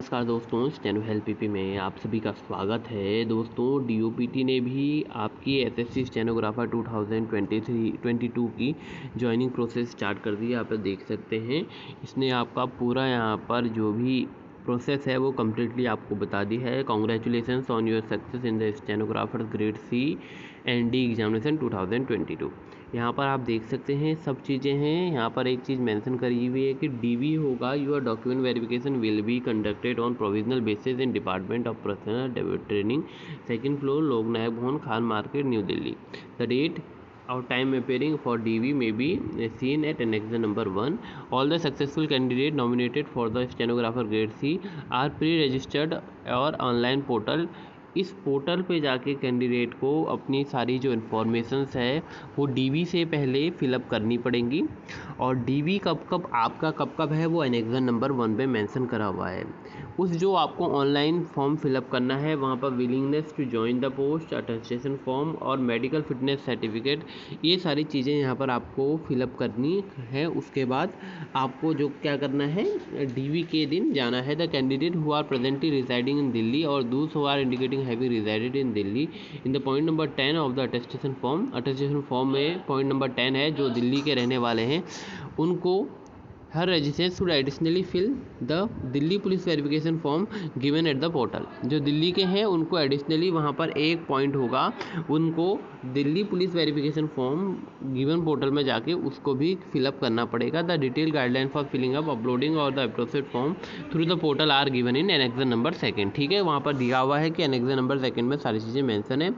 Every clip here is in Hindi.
नमस्कार दोस्तों, स्टेनो हेल्प पीपी में आप सभी का स्वागत है। दोस्तों, डीओपीटी ने भी आपकी एसएससी स्टेनोग्राफर 2023-22 की ज्वाइनिंग प्रोसेस स्टार्ट कर दी है। आप देख सकते हैं, इसने आपका पूरा यहाँ पर जो भी प्रोसेस है वो कम्प्लीटली आपको बता दी है। Congratulations on your success in the stenographer grade C and D examination 2022। यहाँ पर आप देख सकते हैं सब चीज़ें हैं। यहाँ पर एक चीज़ मेंशन करी हुई है कि डीवी होगा, your document verification will be conducted on provisional basis in Department of Personnel Training, second floor, Lok Nayak Bhavan, Khan Market, New Delhi. The date or time appearing for DV may be seen at annexure number 1. All the successful candidates nominated for the stenographer grade C are pre-registered और ऑनलाइन पोर्टल, इस पोर्टल पे जाके कैंडिडेट को अपनी सारी जो इन्फॉर्मेशंस है वो डीवी से पहले फिलअप करनी पड़ेंगी। और डीवी कब कब है वो एनेक्सर नंबर 1 पे मेंशन करा हुआ है। उस जो आपको ऑनलाइन फॉर्म फिलअप करना है वहाँ पर willingness to join the post, attestation form और मेडिकल फिटनेस सर्टिफिकेट, ये सारी चीज़ें यहाँ पर आपको फिलअप करनी है। उसके बाद आपको जो क्या करना है, डीवी के दिन जाना है। The candidate who are presently residing in Delhi और those who are indicating having resided in Delhi in the point number 10 of the attestation form में पॉइंट नंबर 10 है, जो दिल्ली के रहने वाले हैं उनको हर registrant should additionally fill the Delhi police verification form given at the portal. जो दिल्ली के हैं उनको एडिशनली वहाँ पर एक पॉइंट होगा, उनको Delhi police verification form given portal में जाके उसको भी फिलअप करना पड़ेगा। The detail guideline for filling up, uploading और the appropriate form through the portal are given in annexure number 2। ठीक है, वहाँ पर दिया हुआ है कि एनेक्सर नंबर 2 में सारी चीज़ें मेंशन है।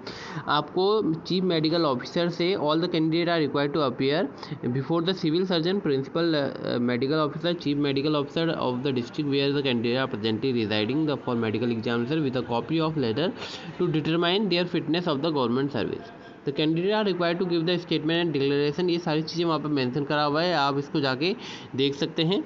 आपको चीफ मेडिकल ऑफिसर से all the candidate are required to appear before the civil surgeon, principal medical officer, chief medical officer of the district where the candidate are presently residing for medical examination with a copy of letter to determine their fitness of the government service. The candidate are required to give the statement and declaration। ये सारी चीज़ें वहाँ पर मेंशन करा हुआ है, आप इसको जाके देख सकते हैं।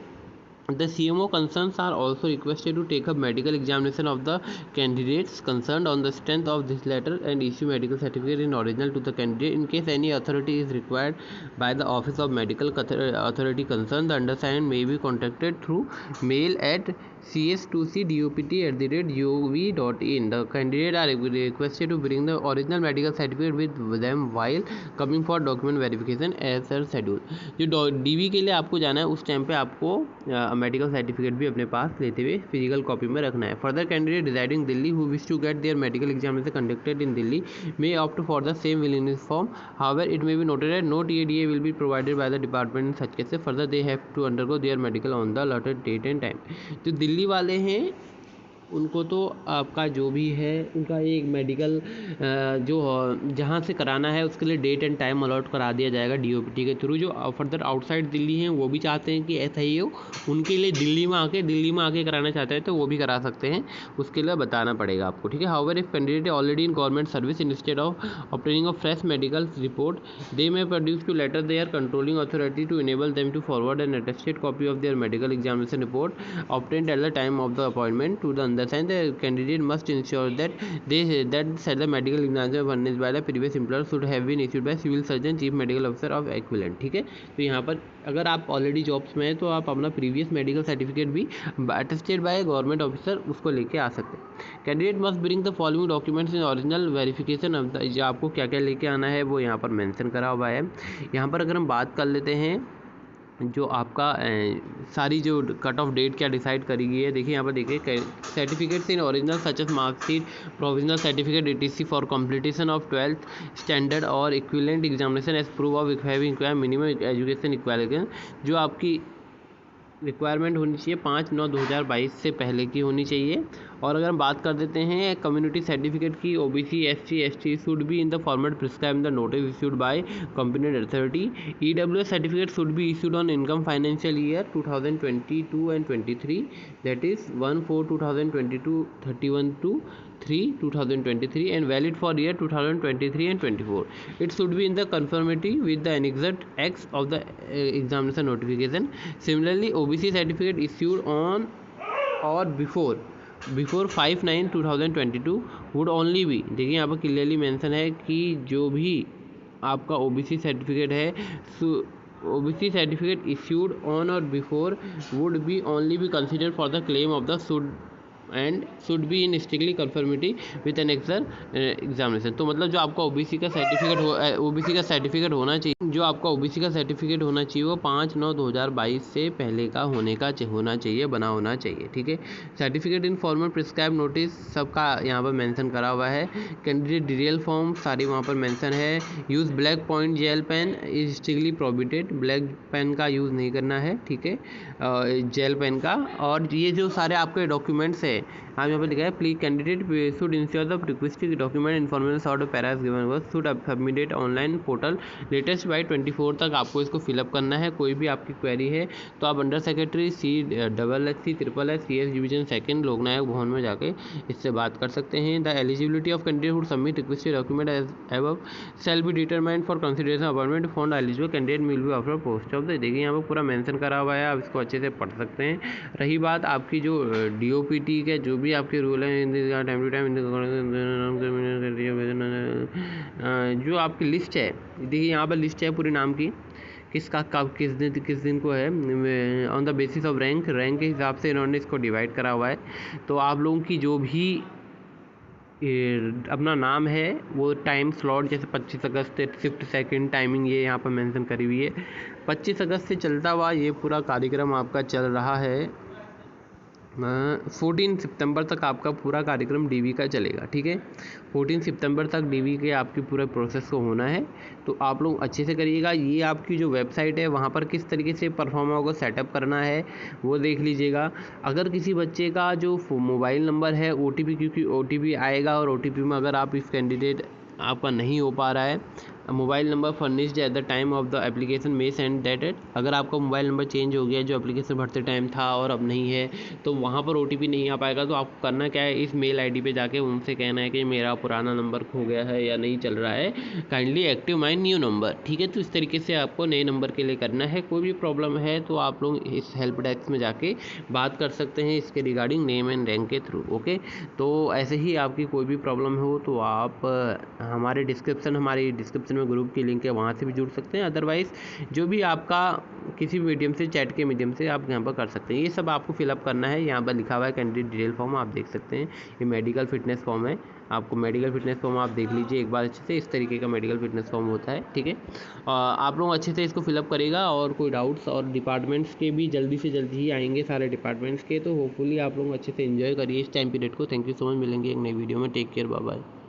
The CMO concerns are also requested to take up medical examination of the candidates concerned on the strength of this letter and issue medical certificate in original to the candidate. In case any authority is required by the office of medical authority concerned, the undersigned may be contacted through mail at cs2cdopt@gov.in. The candidate are requested to bring the original medical certificate with them while coming for document verification as per schedule। जो डीवी के लिए आपको जाना है उस टाइम पे आपको मेडिकल सर्टिफिकेट भी अपने पास लेते हुए फिजिकल कॉपी में रखना है। Further candidate residing Delhi who wish to get their medical examination conducted in Delhi may opt for the same willingness form, however it may be noted that no TA DA will be provided by the department in such cases. Further they have to undergo their medical on the allotted date and time. जो दिल्ली वाले हैं उनको तो आपका जो भी है उनका एक मेडिकल जो जहाँ से कराना है उसके लिए डेट एंड टाइम अलॉट करा दिया जाएगा डीओपीटी के थ्रू। जो फर्दर आउटसाइड दिल्ली हैं वो भी चाहते हैं कि ऐसा ही हो, उनके लिए दिल्ली में आके कराना चाहते हैं तो वो भी करा सकते हैं, उसके लिए बताना पड़ेगा आपको। ठीक है, however if candidate already in government service instead of obtaining a fresh medical report they may produce to letter their controlling authority to enable them to forward an attested copy of their medical examination report obtained at the time of the appointment to the undersigned. The candidate must ensure that said the medical examination furnished by the previous employer should have been issued by civil surgeon, chief medical officer of equivalent। ठीक है, तो यहाँ पर अगर आप ऑलरेडी जॉब्स में हैं तो आप अपना प्रीवियस मेडिकल सर्टिफिकेट भी अटेस्टेड बाय गवर्नमेंट ऑफिसर उसको लेके आ सकते हैं। Candidate must bring the following documents in original verification of the, जो आपको क्या क्या लेके आना है वो यहाँ पर मेंशन करा हुआ है। यहाँ पर अगर हम बात कर लेते हैं जो आपका सारी जो कट ऑफ डेट क्या डिसाइड करी गई है, देखिए यहाँ पर देखिए certificates in original such as marksheet, provisional certificate ETC for completion of 12th standard और equivalent examination as proof of having minimum education qualification, जो आपकी रिक्वायरमेंट होनी चाहिए 5/9/2022 से पहले की होनी चाहिए। और अगर हम बात कर देते हैं कम्युनिटी सर्टिफिकेट की, OBC SC ST should be in the format prescribe the notice issued by competent authority. EWS certificate should be issued on income financial year 2022 and 23, that is 1/4/2022, 31/3/2023 and valid for year 2023 and 24. It should be in the conformity with the annexed X of the examination notification. Similarly, OBC certificate issued on or before 5/9/2022 would only be, देखिए यहाँ पर क्लियरली मेंशन है कि जो भी आपका OBC सर्टिफिकेट है OBC certificate issued on or before would be only be considered for the claim of the should and should be in strictly conformity with annexure examination. तो मतलब जो आपका ओबीसी का सर्टिफिकेट होना चाहिए, जो आपका ओबीसी का सर्टिफिकेट होना चाहिए वो 5/9/2022 से पहले का होना चाहिए, बना होना चाहिए। ठीक है, certificate in formal prescribe notice सबका यहाँ पर मेंशन करा हुआ है। कैंडिडेट डिटेल फॉर्म सारी वहाँ पर मेंशन है। Use black point gel pen is strictly prohibited, black pen का यूज़ नहीं करना है। ठीक है, जेल पेन का। और ये जो सारे आपके डॉक्यूमेंट्स है आप यहाँ पर लिखा है, please candidate should ensure the requested document information sort Paris given work should submitted online portal latest by 24 तक आपको इसको फिलअप करना है। कोई भी आपकी क्वेरी है तो आप under secretary CSSC CS division 2 Loknayak Bhavan में जाके इससे बात कर सकते हैं। The eligibility of candidate who'd submit requested document as above shall be determined for consideration appointment for eligible candidate will be offer post of. देखिए यहाँ पर पूरा मेंशन करा हुआ है, आप इसको अच्छे से पढ़ सकते हैं। रही बात आपकी जो DOPT के जो भी आपके रूल हैं टाइम टू टाइम जो आपकी लिस्ट है, देखिए यहाँ पर लिस्ट है पूरे नाम की, किसका कब किस दिन को है, on the basis of rank के हिसाब से इन्होंने इसको डिवाइड करा हुआ है। तो आप लोगों की जो भी अपना नाम है वो टाइम स्लॉट जैसे 25 अगस्त शिफ्ट सेकंड टाइमिंग ये यहाँ पर मेंशन करी हुई है। 25 अगस्त से चलता हुआ ये पूरा कार्यक्रम आपका चल रहा है। 14 सितंबर तक आपका पूरा कार्यक्रम DV का चलेगा। ठीक है, 14 सितंबर तक DV के आपकी पूरे प्रोसेस को होना है। तो आप लोग अच्छे से करिएगा। ये आपकी जो वेबसाइट है वहाँ पर किस तरीके से परफॉर्मा को सेटअप करना है वो देख लीजिएगा। अगर किसी बच्चे का जो मोबाइल नंबर है OTP, क्योंकि OTP आएगा और OTP में अगर आप इस कैंडिडेट आपका नहीं हो पा रहा है, mobile number furnished eight the time of the application may send that it. अगर आपका मोबाइल नंबर चेंज हो गया जो एप्लीकेशन भरते टाइम था और अब नहीं है तो वहाँ पर OTP नहीं आ पाएगा। तो आपको करना क्या है, इस मेल ID पे जाके उनसे कहना है कि मेरा पुराना नंबर खो गया है या नहीं चल रहा है, kindly active my new number. ठीक है, तो इस तरीके से आपको नए नंबर के लिए करना है। कोई भी प्रॉब्लम है तो आप लोग इस हेल्प डेस्क में जाके बात कर सकते हैं इसके रिगार्डिंग नेम एंड रैंक के थ्रू। ओके, तो ऐसे ही आपकी कोई भी प्रॉब्लम हो तो आप हमारी डिस्क्रिप्शन में ग्रुप की लिंक है, वहाँ से भी जुड़ सकते हैं। अदरवाइज़ जो भी आपका किसी भी मीडियम से, चैट के मीडियम से आप यहाँ पर कर सकते हैं। ये सब आपको फिलअप करना है। यहाँ पर लिखा हुआ है कैंडिडेट डिटेल फॉर्म, आप देख सकते हैं। ये मेडिकल फिटनेस फॉर्म है। आपको मेडिकल फिटनेस फॉर्म आप देख लीजिए एक बार अच्छे से, इस तरीके का मेडिकल फिटनेस फॉर्म होता है। ठीक है, आप लोग अच्छे से इसको फिलअप करेगा। और कोई डाउट्स, और डिपार्टमेंट्स के भी जल्दी से जल्दी ही आएंगे सारे डिपार्टमेंट्स के, तो होपफुली आप लोग अच्छे से एंजॉय करिए इस टाइम पीरियड को। थैंक यू सो मच, मिलेंगे एक नई वीडियो में। Take care, bye bye.